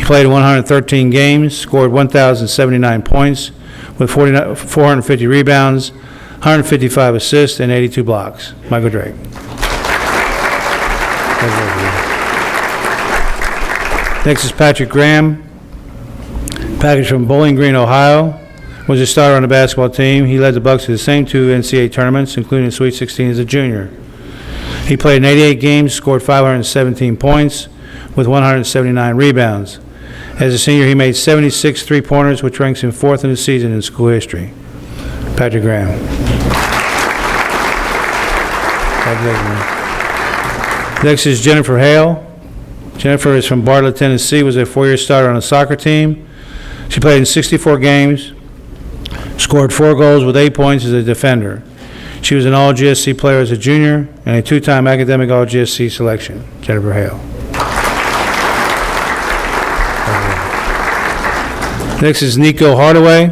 He played 113 games, scored 1,079 points with 450 rebounds, 155 assists, and 82 blocks. Michael Drake. Next is Patrick Graham. Package from Bowling Green, Ohio. Was a starter on the basketball team. He led the Bucks to the same two NCAA tournaments, including the Sweet 16 as a junior. He played in 88 games, scored 517 points with 179 rebounds. As a senior, he made 76 three-pointers, which ranks him fourth in the season in school history. Patrick Graham. Next is Jennifer Hale. Jennifer is from Bartlett, Tennessee, was a four-year starter on the soccer team. She played in 64 games, scored 4 goals with 8 points as a defender. She was an All-GSC player as a junior and a two-time academic All-GSC selection. Jennifer Hale. Next is Nico Hardaway.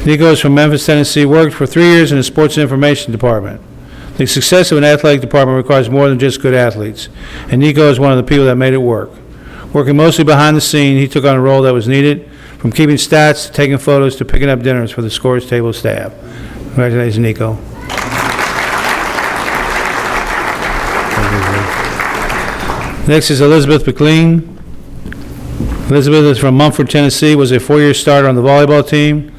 Nico is from Memphis, Tennessee, worked for 3 years in the sports information department. The success of an athletic department requires more than just good athletes, and Nico is one of the people that made it work. Working mostly behind the scene, he took on a role that was needed, from keeping stats to taking photos to picking up dinners for the scores table staff. Congratulations, Nico. Next is Elizabeth McLean. Elizabeth is from Mumford, Tennessee, was a 4-year starter on the volleyball team.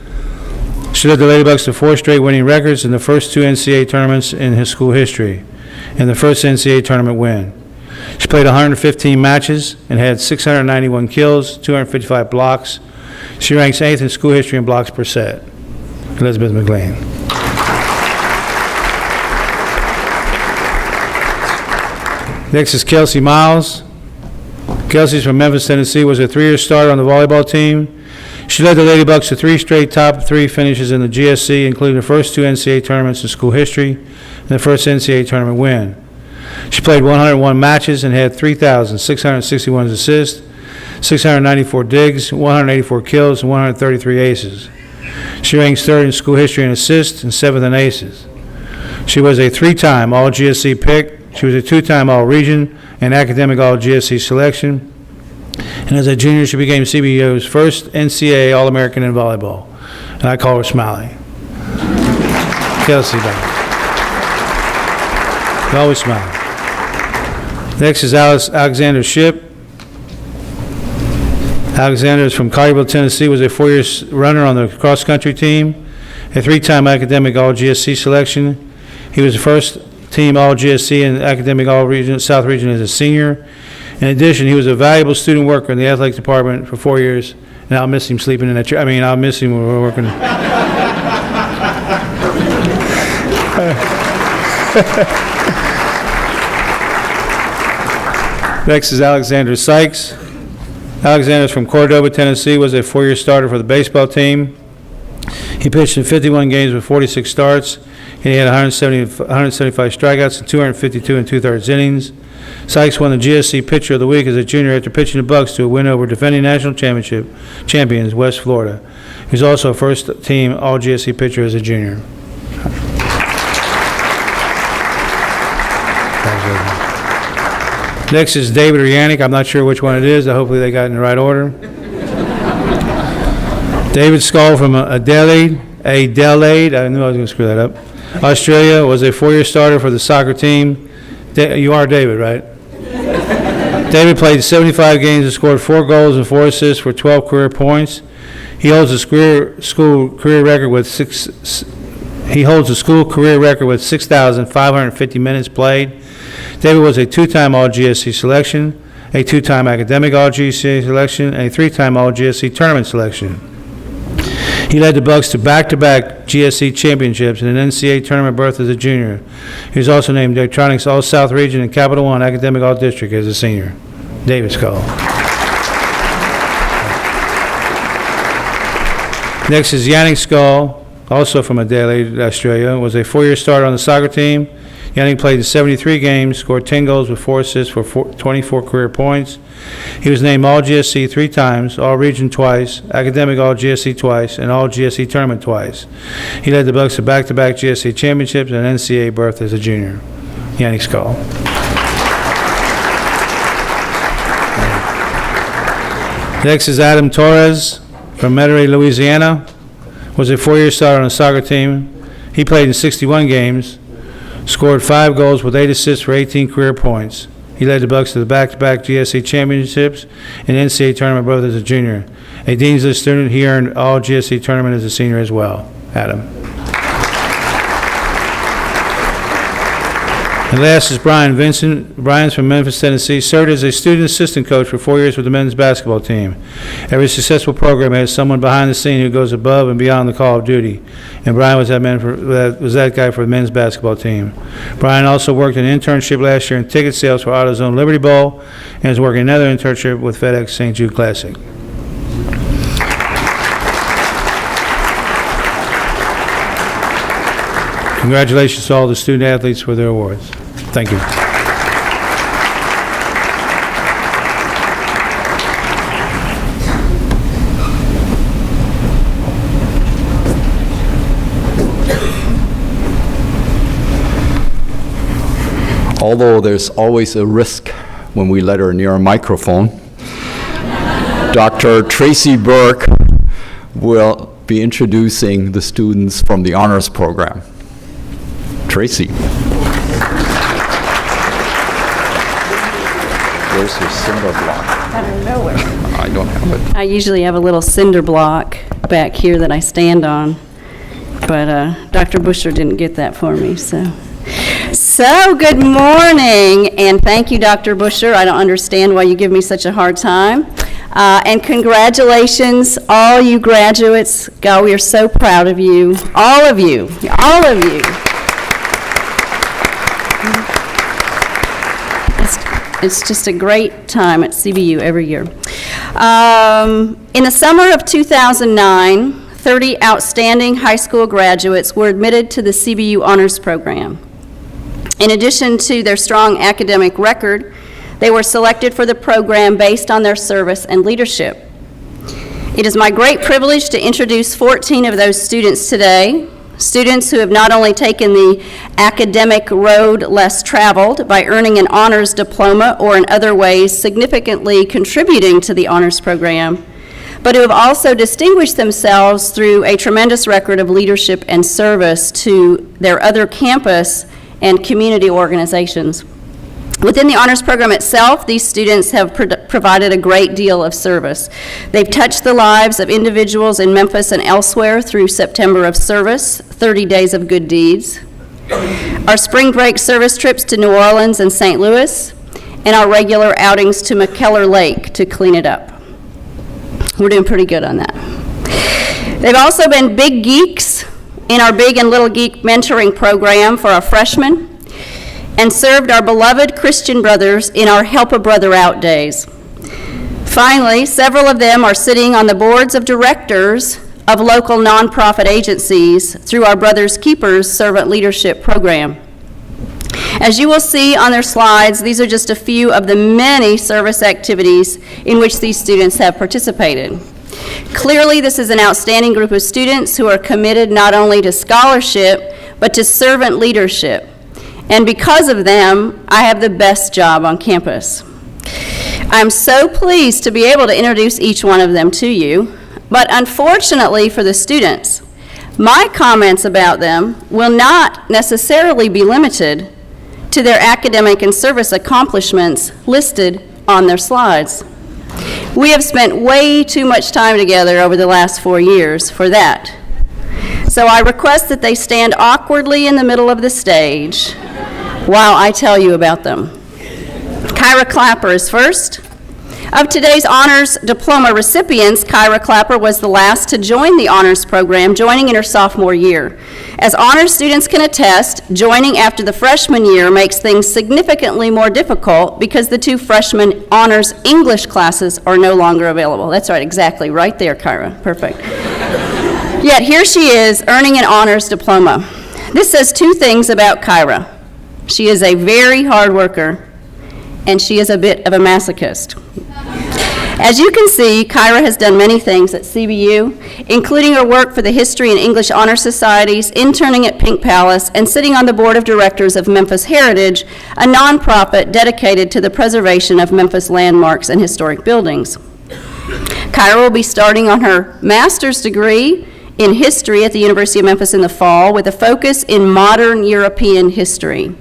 She led the Lady Bucks to 4 straight winning records in the first 2 NCAA tournaments in his school history, and the first NCAA tournament win. She played 115 matches and had 691 kills, 255 blocks. She ranks 8th in school history in blocks per set. Elizabeth McLean. Next is Kelsey Miles. Kelsey's from Memphis, Tennessee, was a 3-year starter on the volleyball team. She led the Lady Bucks to 3 straight top 3 finishes in the GSC, including the first 2 NCAA tournaments in school history and the first NCAA tournament win. She played 101 matches and had 3,661 assists, 694 digs, 184 kills, and 133 aces. She ranks 3rd in school history in assists and 7th in aces. She was a 3-time All-GSC pick. She was a 2-time All-Region and academic All-GSC selection. And as a junior, she became CBU's first NCAA All-American in volleyball. And I call her Smiley. Kelsey, you always smile. Next is Alexander Shipp. Alexander is from Collierville, Tennessee, was a 4-year runner on the cross-country team, a 3-time academic All-GSC selection. He was the first team All-GSC and academic All-Region, South Region as a senior. In addition, he was a valuable student worker in the athletics department for 4 years, and I'll miss him sleeping in that chair. I'll miss him when we're working. Next is Alexander Sykes. Alexander is from Cordova, Tennessee, was a 4-year starter for the baseball team. He pitched in 51 games with 46 starts, and he had 175 strikeouts and 252 2/3 innings. Sykes won the GSC Pitcher of the Week as a junior after pitching the Bucks to a win over defending national championship champions West Florida. He was also a first-team All-GSC pitcher as a junior. Next is David or Yannick. I'm not sure which one it is. Hopefully they got it in the right order. David Skull from Adelaide. I knew I was going to screw that up. Australia, was a 4-year starter for the soccer team. You are David, right? David played 75 games and scored 4 goals and 4 assists for 12 career points. He holds a school career record with 6,550 minutes played. David was a 2-time All-GSC selection, a 2-time academic All-GSC selection, and a 3-time All-GSC tournament selection. He led the Bucks to back-to-back GSC championships and an NCAA tournament berth as a junior. He was also named Daktronics All-South Region and Capital One Academic All-District as a senior. David Skull. Next is Yannick Skull, also from Adelaide, Australia, was a 4-year starter on the soccer team. Yannick played in 73 games, scored 10 goals with 4 assists for 24 career points. He was named All-GSC 3 times, All-Region twice, Academic All-GSC twice, and All-GSC Tournament twice. He led the Bucks to back-to-back GSC championships and an NCAA berth as a junior. Yannick Skull. Next is Adam Torres from Metairie, Louisiana. Was a 4-year starter on the soccer team. He played in 61 games, scored 5 goals with 8 assists for 18 career points. He led the Bucks to the back-to-back GSC championships and NCAA tournament both as a junior. A Dean's List student, he earned all GSC tournament as a senior as well. Adam. And last is Brian Vincent. Brian's from Memphis, Tennessee. Served as a student assistant coach for 4 years with the men's basketball team. Every successful program has someone behind the scene who goes above and beyond the call of duty. And Brian was that guy for the men's basketball team. Brian also worked an internship last year in ticket sales for AutoZone Liberty Bowl and is working another internship with FedEx St. Jude Classic. Congratulations to all the student athletes for their awards. Thank you. Although there's always a risk when we let her near a microphone, Dr. Tracy Burke will be introducing the students from the honors program. Tracy. Where's your cinder block? I don't know where. I don't have it. I usually have a little cinder block back here that I stand on, but Dr. Busher didn't get that for me, so. So, good morning, and thank you, Dr. Busher. I don't understand why you give me such a hard time. And congratulations, all you graduates. God, we are so proud of you. All of you. All of you. It's just a great time at CBU every year. In the summer of 2009, 30 outstanding high school graduates were admitted to the CBU Honors Program. In addition to their strong academic record, they were selected for the program based on their service and leadership. It is my great privilege to introduce 14 of those students today, students who have not only taken the academic road less traveled by earning an honors diploma or in other ways significantly contributing to the honors program, but who have also distinguished themselves through a tremendous record of leadership and service to their other campus and community organizations. Within the honors program itself, these students have provided a great deal of service. They've touched the lives of individuals in Memphis and elsewhere through September of Service, 30 Days of Good Deeds, our spring break service trips to New Orleans and St. Louis, and our regular outings to McKellar Lake to clean it up. We're doing pretty good on that. They've also been big geeks in our Big and Little Geek mentoring program for our freshmen, and served our beloved Christian brothers in our Help a Brother Out days. Finally, several of them are sitting on the boards of directors of local nonprofit agencies through our Brothers Keepers Servant Leadership Program. As you will see on their slides, these are just a few of the many service activities in which these students have participated. Clearly, this is an outstanding group of students who are committed not only to scholarship, but to servant leadership. And because of them, I have the best job on campus. I'm so pleased to be able to introduce each one of them to you, but unfortunately for the students, my comments about them will not necessarily be limited to their academic and service accomplishments listed on their slides. We have spent way too much time together over the last 4 years for that. So I request that they stand awkwardly in the middle of the stage while I tell you about them. Kyra Clapper is first. Of today's honors diploma recipients, Kyra Clapper was the last to join the honors program, joining in her sophomore year. As honors students can attest, joining after the freshman year makes things significantly more difficult because the 2 freshman honors English classes are no longer available. That's right, exactly, right there, Kyra, perfect. Yet here she is, earning an honors diploma. This says 2 things about Kyra. She is a very hard worker, and she is a bit of a masochist. As you can see, Kyra has done many things at CBU, including her work for the History and English Honor Societies, interning at Pink Palace, and sitting on the board of directors of Memphis Heritage, a nonprofit dedicated to the preservation of Memphis landmarks and historic buildings. Kyra will be starting on her master's degree in history at the University of Memphis in the fall with a focus in modern European history.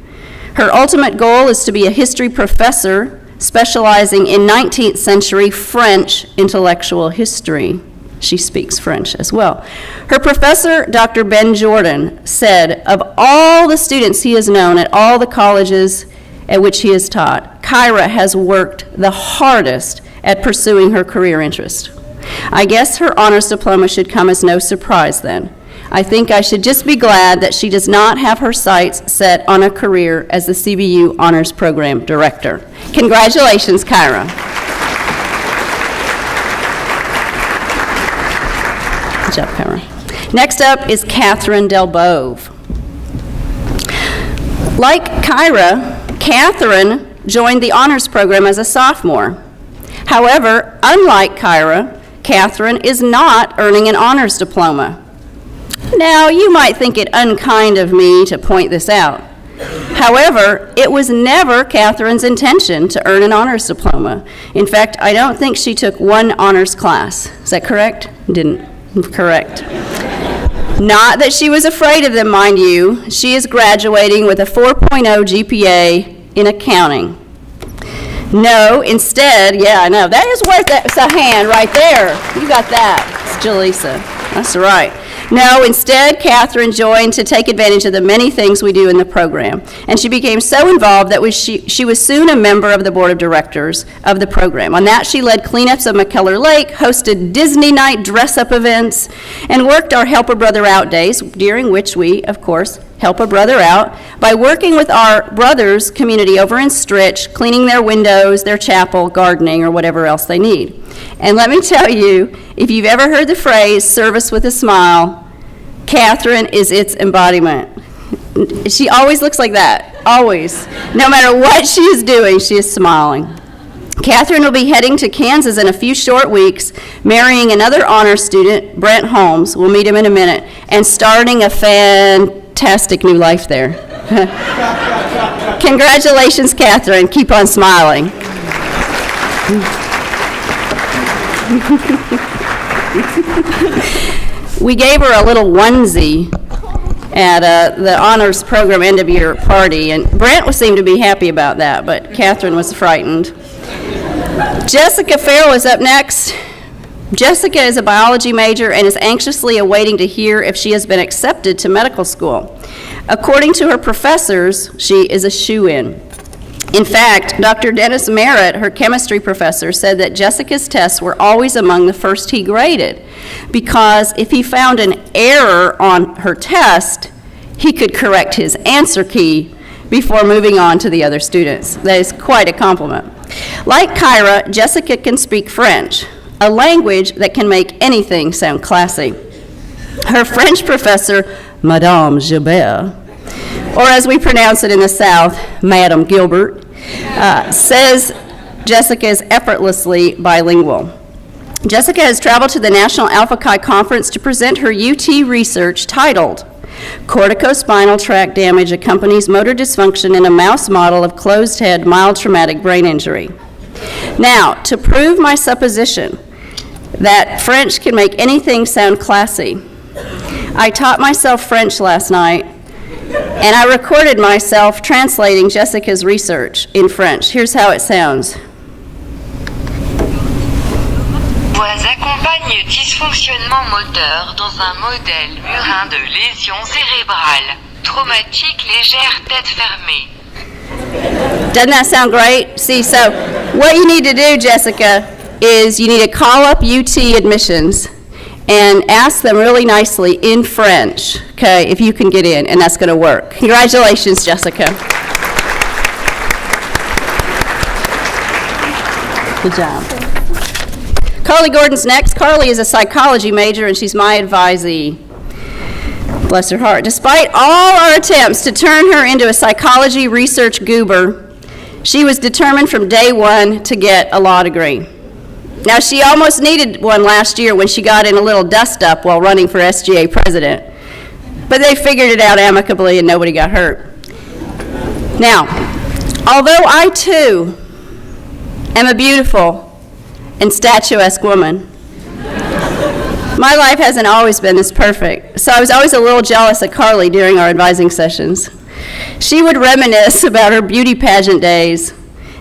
Her ultimate goal is to be a history professor specializing in 19th century French intellectual history. She speaks French as well. Her professor, Dr. Ben Jordan, said of all the students he has known at all the colleges at which he has taught, Kyra has worked the hardest at pursuing her career interest. I guess her honors diploma should come as no surprise then. I think I should just be glad that she does not have her sights set on a career as the CBU Honors Program Director. Congratulations, Kyra. Good job, Kyra. Next up is Catherine Delbove. Like Kyra, Catherine joined the honors program as a sophomore. However, unlike Kyra, Catherine is not earning an honors diploma. Now, you might think it unkind of me to point this out. However, it was never Catherine's intention to earn an honors diploma. In fact, I don't think she took one honors class. Is that correct? Didn't. Correct. Not that she was afraid of them, mind you. She is graduating with a 4.0 GPA in accounting. No, instead, yeah, I know. That is worth a hand right there. You got that. It's Jaleesa. That's right. No, instead, Catherine joined to take advantage of the many things we do in the program. And she became so involved that she was soon a member of the board of directors of the program. On that, she led cleanups of McKellar Lake, hosted Disney night dress-up events, and worked our Help a Brother Out days, during which we, of course, help a brother out by working with our brothers community over in Stritch, cleaning their windows, their chapel, gardening, or whatever else they need. And let me tell you, if you've ever heard the phrase, service with a smile, Catherine is its embodiment. She always looks like that, always. No matter what she is doing, she is smiling. Catherine will be heading to Kansas in a few short weeks, marrying another honor student, Brent Holmes, we'll meet him in a minute, and starting a fantastic new life there. Congratulations, Catherine. Keep on smiling. We gave her a little onesie at the honors program end of year party, and Brent seemed to be happy about that, but Catherine was frightened. Jessica Farrell is up next. Jessica is a biology major and is anxiously awaiting to hear if she has been accepted to medical school. According to her professors, she is a shoo-in. In fact, Dr. Dennis Merritt, her chemistry professor, said that Jessica's tests were always among the first he graded, because if he found an error on her test, he could correct his answer key before moving on to the other students. That is quite a compliment. Like Kyra, Jessica can speak French, a language that can make anything sound classy. Her French professor, Madame Gilbert, or as we pronounce it in the South, Madame Gilbert, says Jessica is effortlessly bilingual. Jessica has traveled to the National Alpha Chi Conference to present her UT research titled, Corticospinal Tract Damage Accompanies Motor Dysfunction in a Mouse Model of Closed Head Mild Traumatic Brain Injury. Now, to prove my supposition that French can make anything sound classy, I taught myself French last night, and I recorded myself translating Jessica's research in French. Here's how it sounds. Voix accompagne dysfonctionnement moteur dans un modèle murin de lésion cérébrale, traumatique légère tête fermée. Doesn't that sound great? See, so what you need to do, Jessica, is you need to call up UT admissions and ask them really nicely in French, okay, if you can get in, and that's going to work. Congratulations, Jessica. Good job. Carly Gordon's next. Carly is a psychology major, and she's my advisee. Bless her heart. Despite all our attempts to turn her into a psychology research goober, she was determined from day one to get a law degree. Now, she almost needed one last year when she got in a little dust-up while running for SGA president, but they figured it out amicably and nobody got hurt. Now, although I, too, am a beautiful and statuesque woman, My life hasn't always been this perfect, so I was always a little jealous of Carly during our advising sessions. She would reminisce about her beauty pageant days,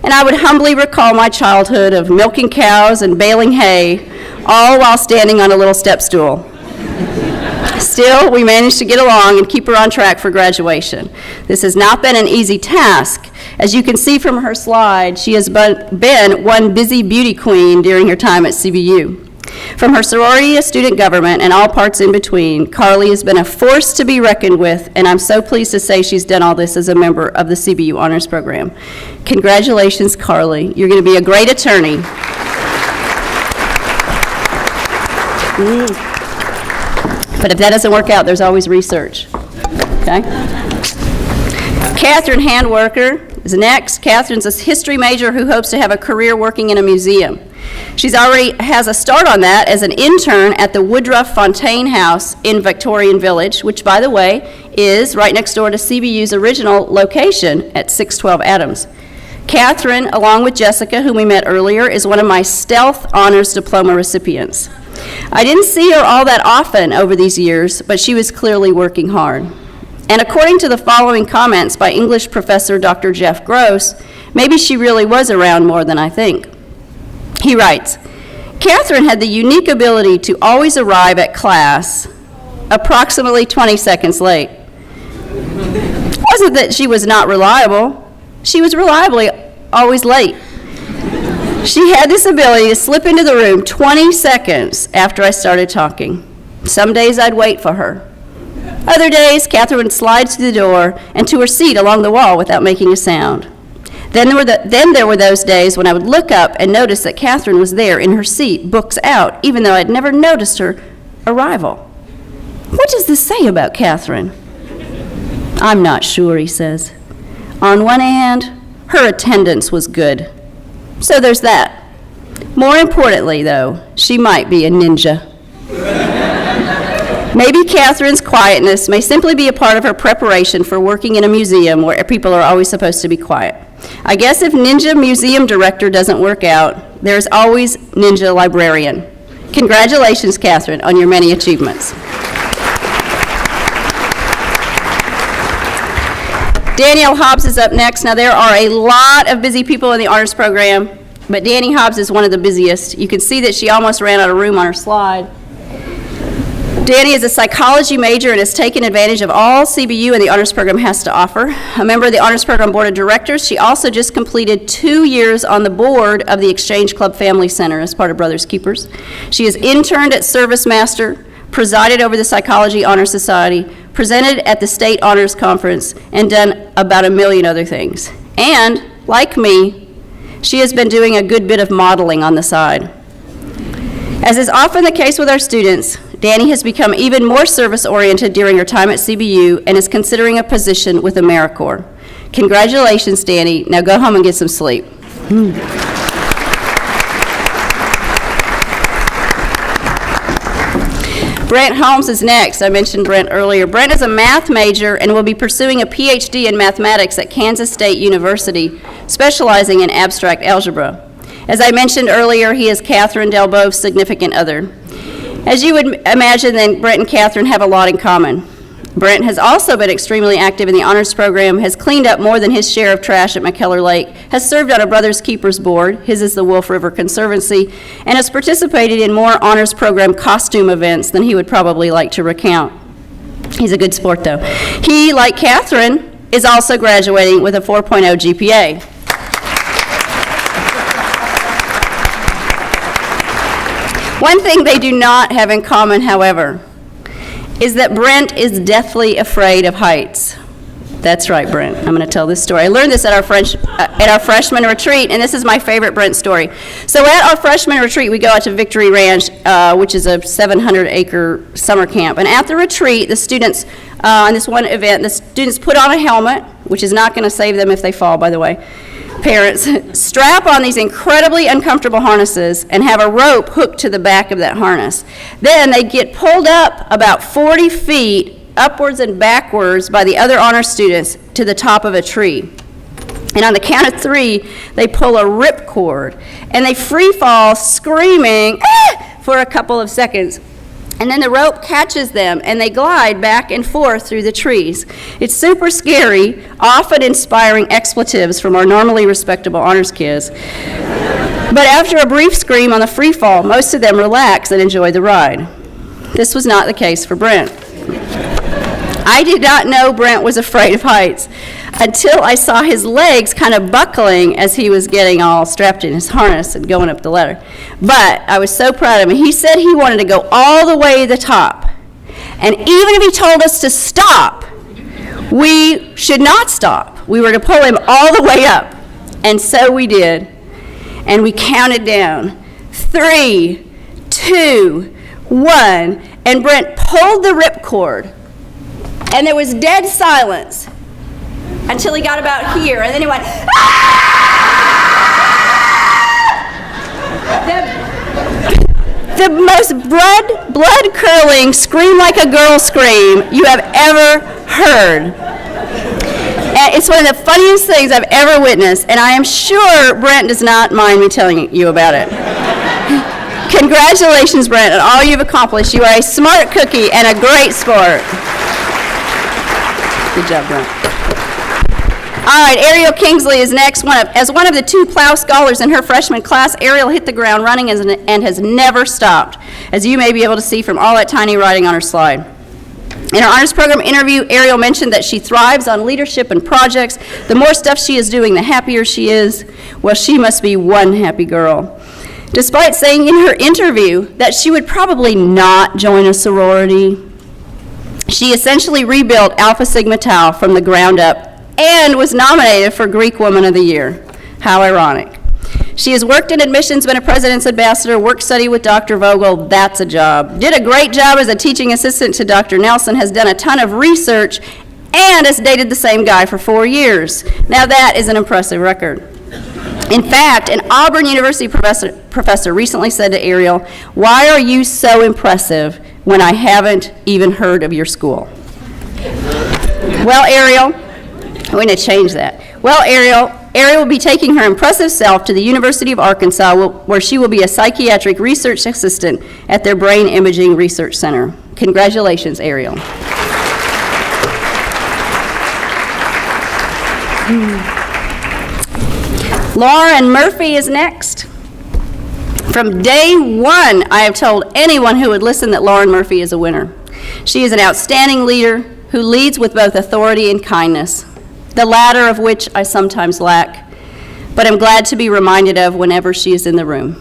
and I would humbly recall my childhood of milking cows and baling hay, all while standing on a little step stool. Still, we managed to get along and keep her on track for graduation. This has not been an easy task. As you can see from her slide, she has been one busy beauty queen during her time at CBU. From her sorority to student government and all parts in between, Carly has been a force to be reckoned with, and I'm so pleased to say she's done all this as a member of the CBU Honors Program. Congratulations, Carly. You're going to be a great attorney. But if that doesn't work out, there's always research. Okay? Catherine Handwerker is next. Catherine's a history major who hopes to have a career working in a museum. She's already has a start on that as an intern at the Woodruff Fontaine House in Victorian Village, which, by the way, is right next door to CBU's original location at 612 Adams. Catherine, along with Jessica, whom we met earlier, is one of my Stealth Honors Diploma recipients. I didn't see her all that often over these years, but she was clearly working hard. And according to the following comments by English professor Dr. Jeff Gross, maybe she really was around more than I think. He writes, Catherine had the unique ability to always arrive at class approximately 20 seconds late. It wasn't that she was not reliable. She was reliably always late. She had this ability to slip into the room 20 seconds after I started talking. Some days I'd wait for her. Other days, Catherine would slide through the door and to her seat along the wall without making a sound. Then there were those days when I would look up and notice that Catherine was there in her seat, books out, even though I'd never noticed her arrival. What does this say about Catherine? I'm not sure, he says. On one hand, her attendance was good. So there's that. More importantly, though, she might be a ninja. Maybe Catherine's quietness may simply be a part of her preparation for working in a museum where people are always supposed to be quiet. I guess if ninja museum director doesn't work out, there's always ninja librarian. Congratulations, Catherine, on your many achievements. Danielle Hobbs is up next. Now, there are a lot of busy people in the honors program, but Danny Hobbs is one of the busiest. You can see that she almost ran out of room on her slide. Danny is a psychology major and has taken advantage of all CBU and the honors program has to offer. A member of the honors program board of directors, she also just completed 2 years on the board of the Exchange Club Family Center as part of Brothers Keepers. She has interned at Service Master, presided over the Psychology Honor Society, presented at the State Honors Conference, and done about 1 million other things. And, like me, she has been doing a good bit of modeling on the side. As is often the case with our students, Danny has become even more service-oriented during her time at CBU and is considering a position with AmeriCorps. Congratulations, Danny. Now go home and get some sleep. Brent Holmes is next. I mentioned Brent earlier. Brent is a math major and will be pursuing a PhD in mathematics at Kansas State University, specializing in abstract algebra. As I mentioned earlier, he is Catherine Delbove's significant other. As you would imagine, then, Brent and Catherine have a lot in common. Brent has also been extremely active in the honors program, has cleaned up more than his share of trash at McKellar Lake, has served on a Brothers Keepers board, his is the Wolf River Conservancy, and has participated in more honors program costume events than he would probably like to recount. He's a good sport, though. He, like Catherine, is also graduating with a 4.0 GPA. One thing they do not have in common, however, is that Brent is deathly afraid of heights. That's right, Brent. I'm going to tell this story. I learned this at our freshman retreat, and this is my favorite Brent story. So at our freshman retreat, we go out to Victory Ranch, which is a 700-acre summer camp. And at the retreat, the students, on this one event, the students put on a helmet, which is not going to save them if they fall, by the way. Parents strap on these incredibly uncomfortable harnesses and have a rope hooked to the back of that harness. Then they get pulled up about 40 feet upwards and backwards by the other honor students to the top of a tree. And on the count of 3, they pull a ripcord and they free fall screaming, "Ah!" for a couple of seconds. And then the rope catches them, and they glide back and forth through the trees. It's super scary, often inspiring expletives from our normally respectable honors kids. But after a brief scream on the free fall, most of them relax and enjoy the ride. This was not the case for Brent. I did not know Brent was afraid of heights until I saw his legs kind of buckling as he was getting all strapped in his harness and going up the ladder. But I was so proud of him. He said he wanted to go all the way to the top. And even if he told us to stop, we should not stop. We were to pull him all the way up. And so we did. And we counted down. 3, 2, 1. And Brent pulled the ripcord. And there was dead silence until he got about here, and then he went, the most blood-curdling scream like a girl scream you have ever heard. And it's one of the funniest things I've ever witnessed, and I am sure Brent does not mind me telling you about it. Congratulations, Brent, on all you've accomplished. You are a smart cookie and a great sport. Good job, Brent. All right, Ariel Kingsley is next. As one of the 2 Plow scholars in her freshman class, Ariel hit the ground running and has never stopped, as you may be able to see from all that tiny writing on her slide. In her honors program interview, Ariel mentioned that she thrives on leadership and projects. The more stuff she is doing, the happier she is. Well, she must be one happy girl. Despite saying in her interview that she would probably not join a sorority, she essentially rebuilt Alpha Sigma Tau from the ground up and was nominated for Greek Woman of the Year. How ironic. She has worked in admissions, been a president's ambassador, work study with Dr. Vogel, that's a job. Did a great job as a teaching assistant to Dr. Nelson, has done a ton of research, and has dated the same guy for 4 years. Now that is an impressive record. In fact, an Auburn University professor recently said to Ariel, "Why are you so impressive when I haven't even heard of your school?" Well, Ariel, we're going to change that. Well, Ariel will be taking her impressive self to the University of Arkansas, where she will be a psychiatric research assistant at their Brain Imaging Research Center. Congratulations, Ariel. Lauren Murphy is next. From day one, I have told anyone who would listen that Lauren Murphy is a winner. She is an outstanding leader who leads with both authority and kindness, the latter of which I sometimes lack, but I'm glad to be reminded of whenever she is in the room.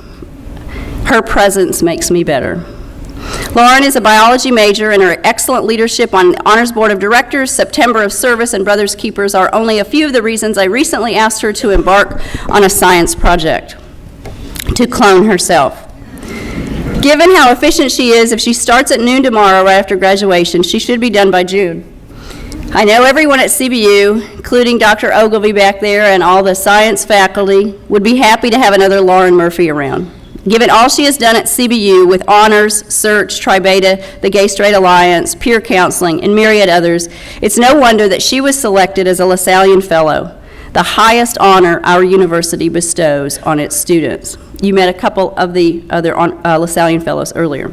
Her presence makes me better. Lauren is a biology major, and her excellent leadership on the Honors Board of Directors, September of Service, and Brothers Keepers are only a few of the reasons I recently asked her to embark on a science project, to clone herself. Given how efficient she is, if she starts at noon tomorrow right after graduation, she should be done by June. I know everyone at CBU, including Dr. Ogilvy back there and all the science faculty, would be happy to have another Lauren Murphy around. Given all she has done at CBU with honors, search, Tri Beta, the Gay Straight Alliance, peer counseling, and myriad others, it's no wonder that she was selected as a LaSallian Fellow, the highest honor our university bestows on its students. You met a couple of the other LaSallian Fellows earlier.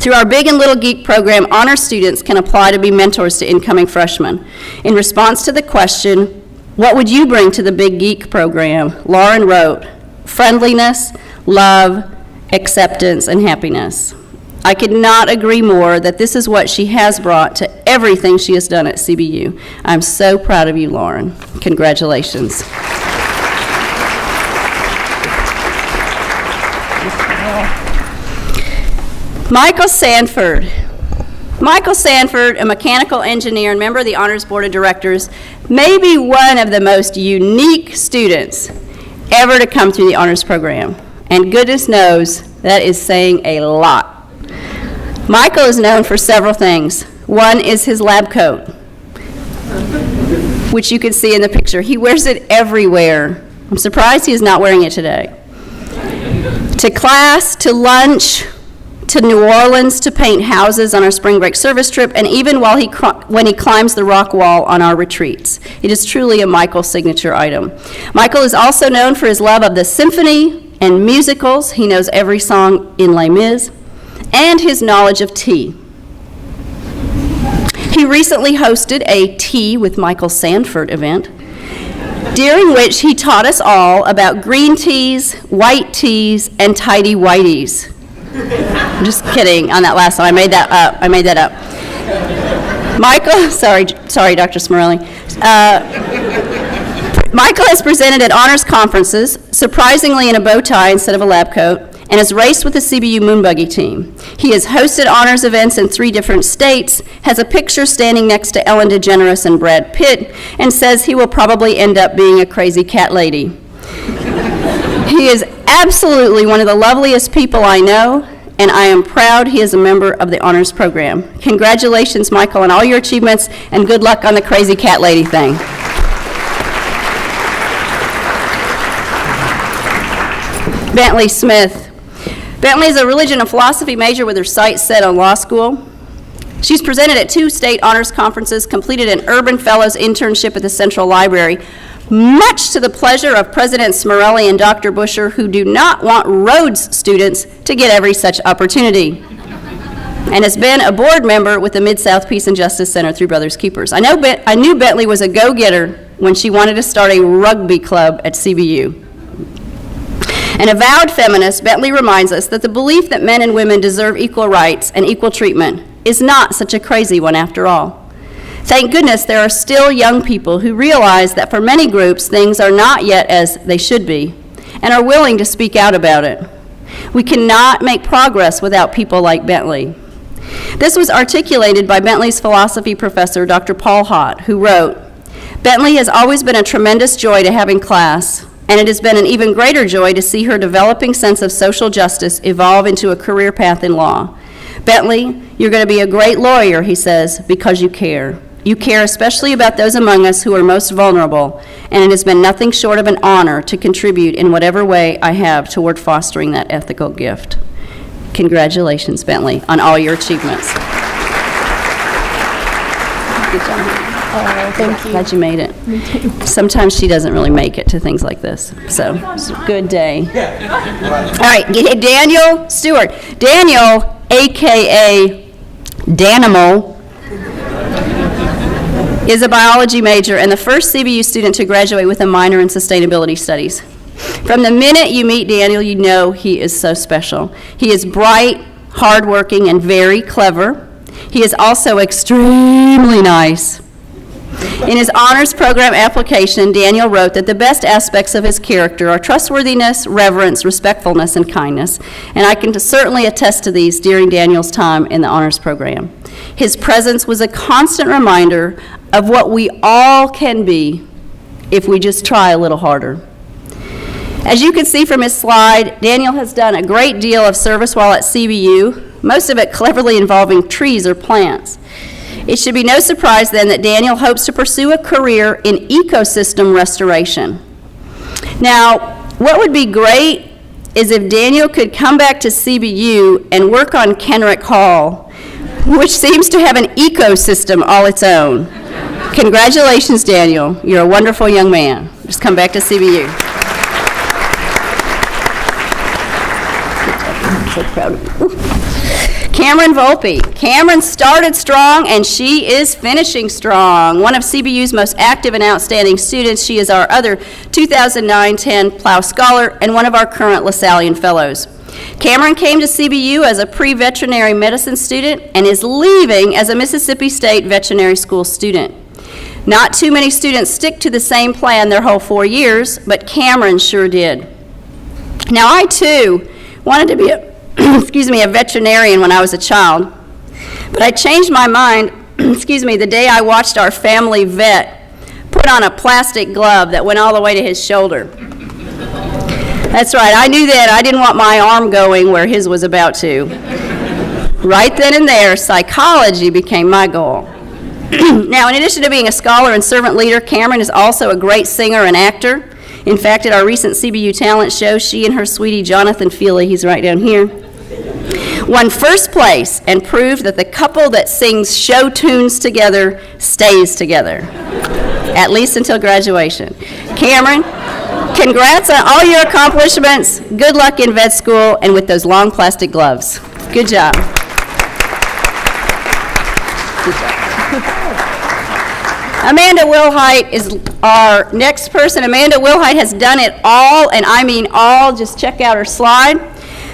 Through our Big and Little Geek program, honor students can apply to be mentors to incoming freshmen. In response to the question, what would you bring to the Big Geek program? Lauren wrote, friendliness, love, acceptance, and happiness. I could not agree more that this is what she has brought to everything she has done at CBU. I'm so proud of you, Lauren. Congratulations. Michael Sanford. Michael Sanford, a mechanical engineer and member of the Honors Board of Directors, may be one of the most unique students ever to come through the honors program. And goodness knows, that is saying a lot. Michael is known for several things. One is his lab coat, which you can see in the picture. He wears it everywhere. I'm surprised he is not wearing it today. To class, to lunch, to New Orleans to paint houses on our spring break service trip, and even when he climbs the rock wall on our retreats. It is truly a Michael signature item. Michael is also known for his love of the symphony and musicals. He knows every song in Les Mis, and his knowledge of tea. He recently hosted a Tea with Michael Sanford event, during which he taught us all about green teas, white teas, and tidy whities. I'm just kidding on that last one. I made that up. Michael, sorry, Dr. Smurley. Michael has presented at honors conferences, surprisingly in a bow tie instead of a lab coat, and has raced with the CBU Moonbuggy team. He has hosted honors events in 3 different states, has a picture standing next to Ellen DeGeneres and Brad Pitt, and says he will probably end up being a crazy cat lady. He is absolutely one of the loveliest people I know, and I am proud he is a member of the honors program. Congratulations, Michael, on all your achievements, and good luck on the crazy cat lady thing. Bentley Smith. Bentley is a religion and philosophy major with her sights set on law school. She's presented at 2 state honors conferences, completed an Urban Fellows internship at the Central Library, much to the pleasure of President Smurelli and Dr. Busher, who do not want Rhodes students to get every such opportunity, and has been a board member with the Mid-South Peace and Justice Center through Brothers Keepers. I knew Bentley was a go-getter when she wanted to start a rugby club at CBU. An avowed feminist, Bentley reminds us that the belief that men and women deserve equal rights and equal treatment is not such a crazy one after all. Thank goodness there are still young people who realize that for many groups things are not yet as they should be and are willing to speak out about it. We cannot make progress without people like Bentley. This was articulated by Bentley's philosophy professor, Dr. Paul Hott, who wrote, "Bentley has always been a tremendous joy to have in class, and it has been an even greater joy to see her developing sense of social justice evolve into a career path in law. Bentley, you're going to be a great lawyer," he says, "because you care. You care especially about those among us who are most vulnerable, and it has been nothing short of an honor to contribute in whatever way I have toward fostering that ethical gift." Congratulations, Bentley, on all your achievements. Good job. Oh, thank you. Glad you made it. Sometimes she doesn't really make it to things like this, so it's a good day. All right, Daniel Stewart. Daniel, a.k.a. Danimal, is a biology major and the first CBU student to graduate with a minor in sustainability studies. From the minute you meet Daniel, you know he is so special. He is bright, hardworking, and very clever. He is also extremely nice. In his honors program application, Daniel wrote that the best aspects of his character are trustworthiness, reverence, respectfulness, and kindness, and I can certainly attest to these during Daniel's time in the honors program. His presence was a constant reminder of what we all can be if we just try a little harder. As you can see from his slide, Daniel has done a great deal of service while at CBU, most of it cleverly involving trees or plants. It should be no surprise then that Daniel hopes to pursue a career in ecosystem restoration. Now, what would be great is if Daniel could come back to CBU and work on Kenrick Hall, which seems to have an ecosystem all its own. Congratulations, Daniel. You're a wonderful young man. Just come back to CBU. I'm so proud of you. Cameron Volpe. Cameron started strong, and she is finishing strong. One of CBU's most active and outstanding students, she is our other 2009-10 Plough Scholar and one of our current LaSallian Fellows. Cameron came to CBU as a pre-veterinary medicine student and is leaving as a Mississippi State Veterinary School student. Not too many students stick to the same plan their whole 4 years, but Cameron sure did. Now, I too wanted to be a veterinarian when I was a child, but I changed my mind, the day I watched our family vet put on a plastic glove that went all the way to his shoulder. That's right, I knew that I didn't want my arm going where his was about to. Right then and there, psychology became my goal. Now, in addition to being a scholar and servant leader, Cameron is also a great singer and actor. In fact, at our recent CBU talent show, she and her sweetie Jonathan Feely, he's right down here, won first place and proved that the couple that sings show tunes together stays together, at least until graduation. Cameron, congrats on all your accomplishments. Good luck in vet school and with those long plastic gloves. Good job. Good job. Amanda Wilhite is our next person. Amanda Wilhite has done it all, and I mean all. Just check out her slide.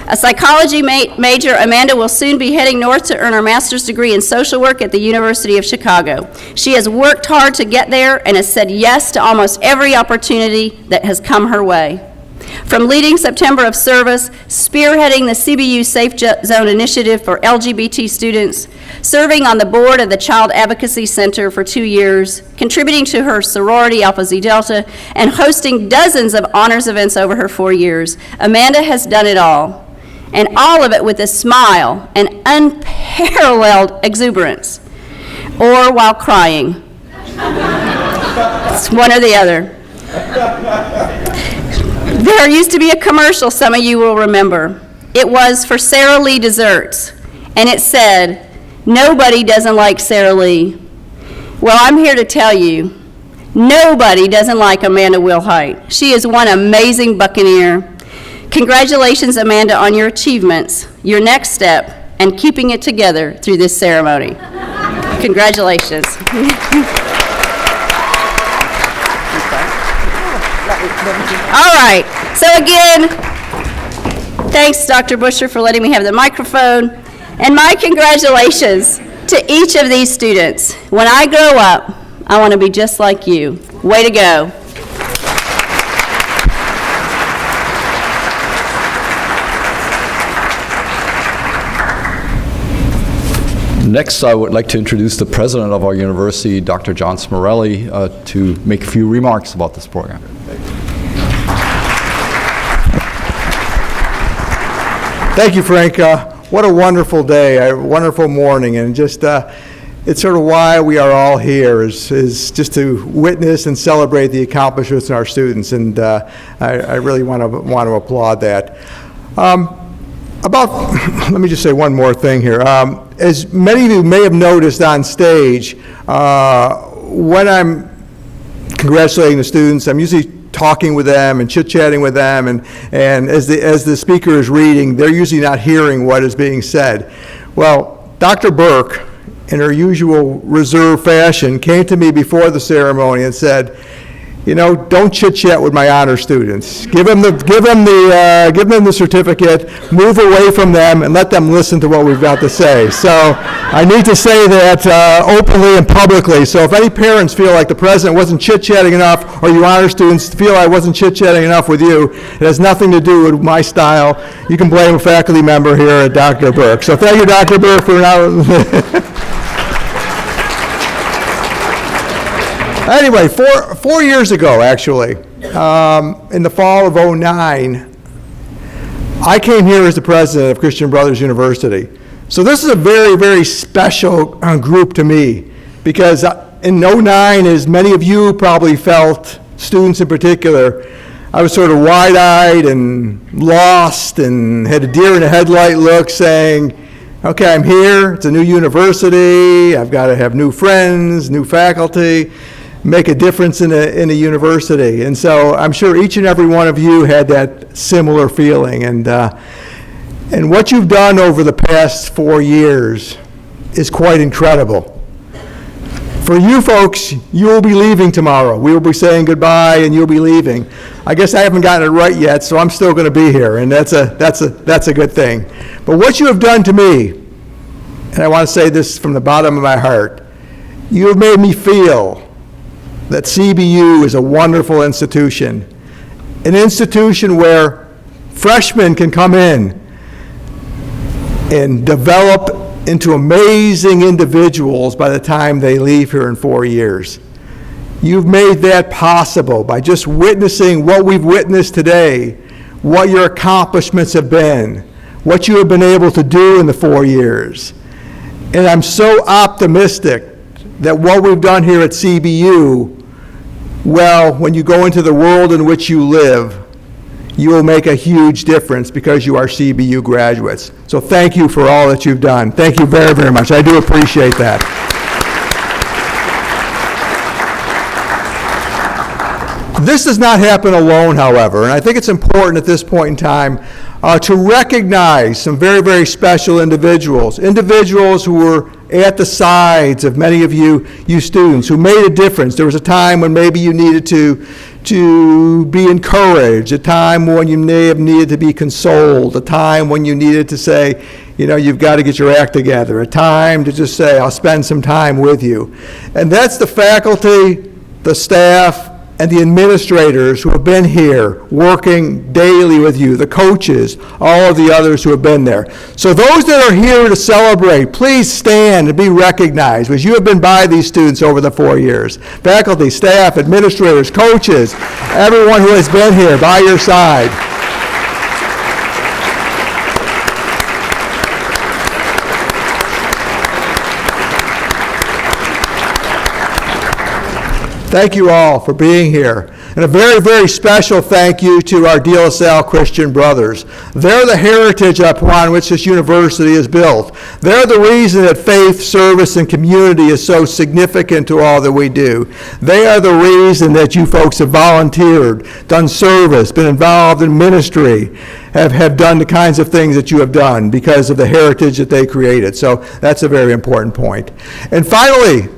A psychology major, Amanda will soon be heading north to earn her master's degree in social work at the University of Chicago. She has worked hard to get there and has said yes to almost every opportunity that has come her way. From leading September of Service, spearheading the CBU Safe Zone Initiative for LGBT students, serving on the board of the Child Advocacy Center for 2 years, contributing to her sorority Alpha Xi Delta, and hosting dozens of honors events over her 4 years, Amanda has done it all. And all of it with a smile and unparalleled exuberance, or while crying. It's one or the other. There used to be a commercial some of you will remember. It was for Sara Lee Desserts, and it said, "Nobody doesn't like Sara Lee." Well, I'm here to tell you, nobody doesn't like Amanda Wilhite. She is one amazing Buccaneer. Congratulations, Amanda, on your achievements, your next step, and keeping it together through this ceremony. Congratulations. All right, so again, thanks, Dr. Busher, for letting me have the microphone, and my congratulations to each of these students. When I grow up, I want to be just like you. Way to go. Next, I would like to introduce the president of our university, Dr. John Smorelli, to make a few remarks about this program. Thank you, Frank. What a wonderful day, a wonderful morning, and just it's sort of why we are all here is just to witness and celebrate the accomplishments of our students, and I really want to applaud that. Let me just say one more thing here. As many of you may have noticed on stage, when I'm congratulating the students, I'm usually talking with them and chit-chatting with them, and as the speaker is reading, they're usually not hearing what is being said. Well, Dr. Burke, in her usual reserved fashion, came to me before the ceremony and said, "You know, don't chit-chat with my honor students. Give them the certificate, move away from them, and let them listen to what we've got to say." So I need to say that openly and publicly. So if any parents feel like the president wasn't chit-chatting enough, or you honor students feel I wasn't chit-chatting enough with you, it has nothing to do with my style. You can blame a faculty member here at Dr. Burke. So thank you, Dr. Burke, for now. Anyway, four years ago, actually, in the fall of '09, I came here as the president of Christian Brothers University. So this is a very, very special group to me, because in '09, as many of you probably felt, students in particular, I was sort of wide-eyed and lost and had a deer in a headlight look, saying, okay, I'm here, it's a new university, I've got to have new friends, new faculty, make a difference in a university. And so I'm sure each and every one of you had that similar feeling. And what you've done over the past 4 years is quite incredible. For you folks, you will be leaving tomorrow. We will be saying goodbye and you'll be leaving. I guess I haven't gotten it right yet, so I'm still going to be here, and that's a good thing. But what you have done to me, and I want to say this from the bottom of my heart, you have made me feel that CBU is a wonderful institution, an institution where freshmen can come in and develop into amazing individuals by the time they leave here in 4 years. You've made that possible by just witnessing what we've witnessed today, what your accomplishments have been, what you have been able to do in the 4 years. And I'm so optimistic that what we've done here at CBU, well, when you go into the world in which you live, you will make a huge difference because you are CBU graduates. So thank you for all that you've done. Thank you very, very much. I do appreciate that. This does not happen alone, however, and I think it's important at this point in time to recognize some very, very special individuals who were at the sides of many of you students, who made a difference. There was a time when maybe you needed to be encouraged, a time when you may have needed to be consoled, a time when you needed to say, you know, you've got to get your act together, a time to just say, I'll spend some time with you. And that's the faculty, the staff, and the administrators who have been here working daily with you, the coaches, all of the others who have been there. So those that are here to celebrate, please stand and be recognized, because you have been by these students over the 4 years. Faculty, staff, administrators, coaches, everyone who has been here by your side. Thank you all for being here. And a very, very special thank you to our De La Salle Christian Brothers. They're the heritage upon which this university is built. They're the reason that faith, service, and community is so significant to all that we do. They are the reason that you folks have volunteered, done service, been involved in ministry, have done the kinds of things that you have done because of the heritage that they created. So that's a very important point. And finally,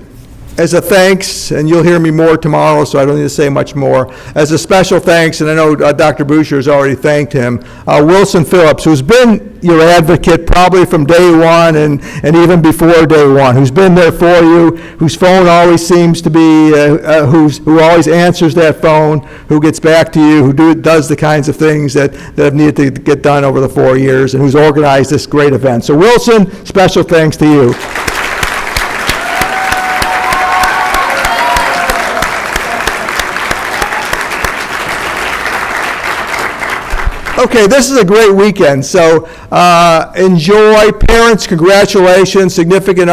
as a thanks, and you'll hear me more tomorrow, so I don't need to say much more, as a special thanks, and I know Dr. Boucher has already thanked him, Wilson Phillips, who's been your advocate probably from day one and even before day one, who's been there for you, whose phone always seems to be, who always answers that phone, who gets back to you, who does the kinds of things that have needed to get done over the 4 years, and who's organized this great event. So Wilson, special thanks to you. Okay, this is a great weekend, so enjoy. Parents, congratulations, significant